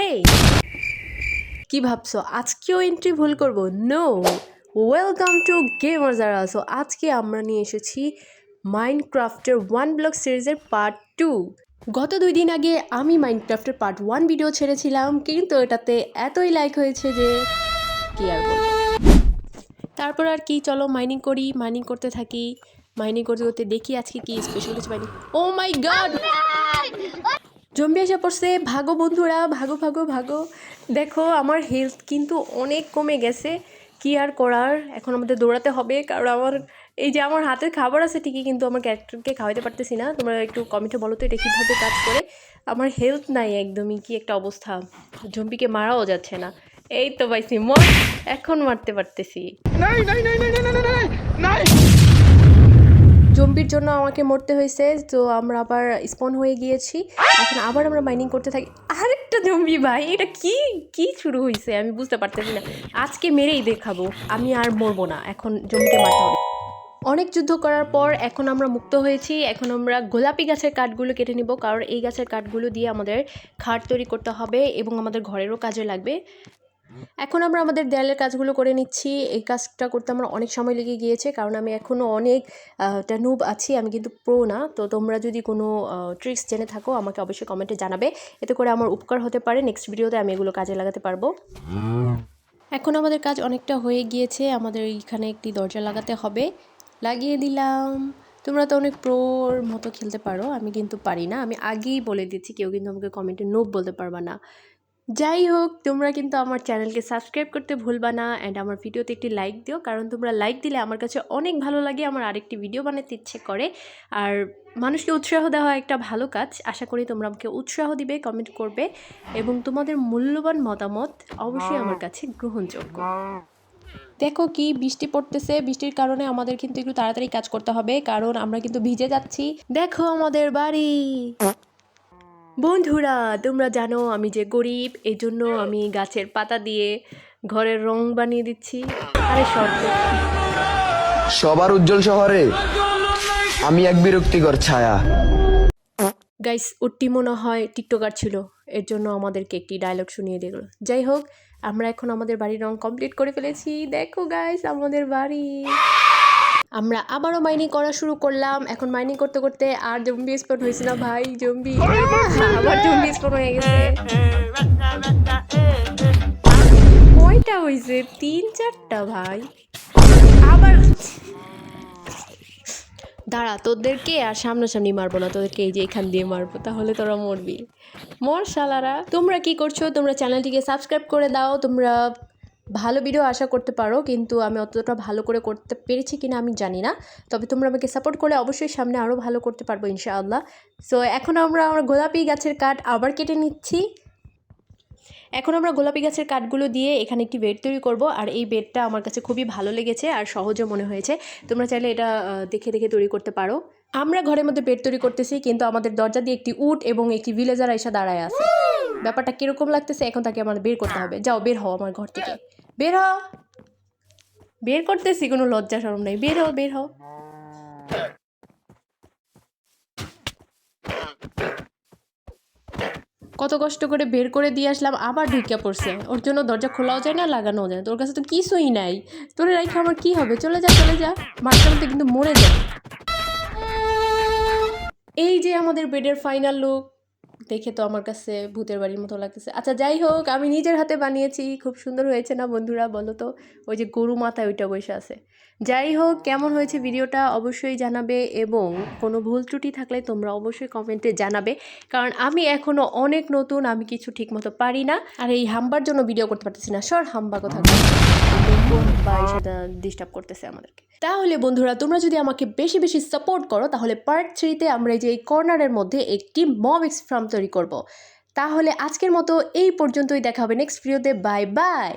হেই, কি ভাবছো আজকেও এন্ট্রি ভুল করব? নো, ওয়েলকাম টু গেমার যারা। সো আজকে আমরা নিয়ে এসেছি মাইনক্রাফটের 1 ব্লক সিরিজের পার্ট 2। গত 2 দিন আগে আমি মাইনক্রাফটের পার্ট 1 ভিডিও ছেড়েছিলাম, কিন্তু এটাতে এতই লাইক হয়েছে যে কি আর বলবো। তারপর আর কি, চলো মাইনিং করি, মাইনিং করতে থাকি। মাইনিং করতে করতে দেখি আজকে কি স্পেশাল কিছু পাইনি। ও মাই গড, জম্বি এসে পড়ছে। ভাগো বন্ধুরা, ভাগো ভাগো ভাগো। দেখো আমার হেলথ কিন্তু অনেক কমে গেছে, কি আর করার, এখন আমাদের দৌড়াতে হবে। কারণ আমার এই যে আমার হাতের খাবার আছে ঠিকই, কিন্তু আমার ক্যারেক্টারকে খাওয়াতে পারতেছি না। তোমরা একটু কমেন্টে বলো তো এটা কীভাবে কাজ করে। আমার হেলথ নাই একদমই, কি একটা অবস্থা। জম্বিকে মারাও যাচ্ছে না। এই তো পাইছি, এখন মারতে পারতেছি। জম্বির জন্য আমাকে মরতে হয়েছে, তো আমরা আবার স্পন হয়ে গিয়েছি। এখন আবার আমরা মাইনিং করতে থাকি। আরেকটা জম্বি ভাই, এটা কি কি শুরু হয়েছে আমি বুঝতে পারতেছি না। আজকে মেরেই দেখাবো, আমি আর মরবো না, এখন জম্বিকে মারতে হবে। অনেক যুদ্ধ করার পর এখন আমরা মুক্ত হয়েছি। এখন আমরা গোলাপি গাছের কাঠগুলো কেটে নিব, কারণ এই গাছের কাঠগুলো দিয়ে আমাদের খাট তৈরি করতে হবে এবং আমাদের ঘরেরও কাজে লাগবে। এখন আমরা আমাদের দেয়ালের কাজগুলো করে নিচ্ছি। এই কাজটা করতে আমার অনেক সময় লেগে গিয়েছে, কারণ আমি এখনও অনেক নুব আছি, আমি কিন্তু প্রো না। তো তোমরা যদি কোনো ট্রিক্স জেনে থাকো আমাকে অবশ্যই কমেন্টে জানাবে, এতে করে আমার উপকার হতে পারে। নেক্সট ভিডিওতে আমি এগুলো কাজে লাগাতে পারবো। এখন আমাদের কাজ অনেকটা হয়ে গিয়েছে, আমাদের এইখানে একটি দরজা লাগাতে হবে। লাগিয়ে দিলাম। তোমরা তো অনেক প্রোর মতো খেলতে পারো, আমি কিন্তু পারি না। আমি আগেই বলে দিচ্ছি, কেউ কিন্তু আমাকে কমেন্টে নোব বলতে পারবা না। যাই হোক, তোমরা কিন্তু আমার চ্যানেলকে সাবস্ক্রাইব করতে ভুলবা না, অ্যান্ড আমার ভিডিওতে একটি লাইক দিও, কারণ তোমরা লাইক দিলে আমার কাছে অনেক ভালো লাগে, আমার আরেকটি ভিডিও বানাতে ইচ্ছে করে। আর মানুষকে উৎসাহ দেওয়া একটা ভালো কাজ, আশা করি তোমরা আমাকে উৎসাহ দিবে, কমেন্ট করবে এবং তোমাদের মূল্যবান মতামত অবশ্যই আমার কাছে গ্রহণযোগ্য। দেখো কি বৃষ্টি পড়তেছে, বৃষ্টির কারণে আমাদের কিন্তু একটু তাড়াতাড়ি কাজ করতে হবে, কারণ আমরা কিন্তু ভিজে যাচ্ছি। দেখো আমাদের বাড়ি। বন্ধুরা, তোমরা জানো আমি যে গরিব, এই জন্য আমি গাছের পাতা দিয়ে ঘরের রং বানিয়ে দিচ্ছি। আরে শর্ত, সবার উজ্জ্বল শহরে আমি এক বিরক্তিকর ছায়া। গাইস ওটি মনে হয় টিকটকার ছিল, এর জন্য আমাদেরকে একটি ডায়লগ শুনিয়ে দিল। যাই হোক, আমরা এখন আমাদের বাড়ির রং কমপ্লিট করে ফেলেছি। দেখো গাইস আমাদের বাড়ি। আমরা আবারও মাইনিং করা শুরু করলাম। এখন মাইনিং করতে করতে আর জম্বি স্পট হয়েছে না ভাই, জম্বি আবার জম্বি স্পট হয়ে গেছে। কয়টা হয়েছে? 3-4টা ভাই। আবার দাঁড়া, তোদেরকে আর সামনাসামনি মারবো না, তোদেরকে এই যে এখান দিয়ে মারবো, তাহলে তোরা মরবি। মর শালারা। তোমরা কি করছো? তোমরা চ্যানেলটিকে সাবস্ক্রাইব করে দাও। তোমরা ভালো ভিডিও আশা করতে পারো, কিন্তু আমি অতটা ভালো করে করতে পেরেছি কিনা আমি জানি না। তবে তোমরা আমাকে সাপোর্ট করলে অবশ্যই সামনে আরও ভালো করতে পারবো ইনশাআল্লাহ। সো এখন আমরা গোলাপি গাছের কাঠ আবার কেটে নিচ্ছি। এখন আমরা গোলাপি গাছের কাঠগুলো দিয়ে এখানে একটি বেড তৈরি করব, আর এই বেডটা আমার কাছে খুবই ভালো লেগেছে আর সহজও মনে হয়েছে। তোমরা চাইলে এটা দেখে দেখে তৈরি করতে পারো। আমরা ঘরের মধ্যে বেড তৈরি করতেছি, কিন্তু আমাদের দরজা দিয়ে একটি উট এবং একটি ভিলেজার এসে দাঁড়ায় আছে। ব্যাপারটা কীরকম লাগতেছে, এখন তাকে আমাদের বের করতে হবে। যাও বের হও আমার ঘর থেকে, বের হও। বের করতেছি, কোনো লজ্জা শরম নেই, বের হও বের হও। কত কষ্ট করে বের করে দিয়ে আসলাম, আবার ঢুকিয়া পড়ছে। ওর জন্য দরজা খোলাও যায় না, লাগানোও যায় না। তোর কাছে তো কিছুই নাই, তোর রাইখা আমার কি হবে? চলে যা চলে যা, মারতে মারতে কিন্তু মরে যায়। এই যে আমাদের বেডের ফাইনাল লুক, দেখে তো আমার কাছে ভূতের বাড়ির মতো লাগতেছে। আচ্ছা যাই হোক, আমি নিজের হাতে বানিয়েছি, খুব সুন্দর হয়েছে না বন্ধুরা বলো তো? ওই যে গরু মাথায় ওইটা বসে আছে। যাই হোক, কেমন হয়েছে ভিডিওটা অবশ্যই জানাবে, এবং কোনো ভুল ত্রুটি থাকলে তোমরা অবশ্যই কমেন্টে জানাবে, কারণ আমি এখনও অনেক নতুন, আমি কিছু ঠিকমতো পারি না। আর এই হাম্বার জন্য ভিডিও করতে পারতেছি না। সর হাম্বা কথা বা সেটা ডিস্টার্ব করতেছে আমাদেরকে। তাহলে বন্ধুরা, তোমরা যদি আমাকে বেশি বেশি সাপোর্ট করো, তাহলে পার্ট 3-তে আমরা এই যে এই কর্নারের মধ্যে একটি মব এক্স ফার্ম তৈরি করব। তাহলে আজকের মতো এই পর্যন্তই, দেখা হবে নেক্সট ভিডিওতে। Bye bye.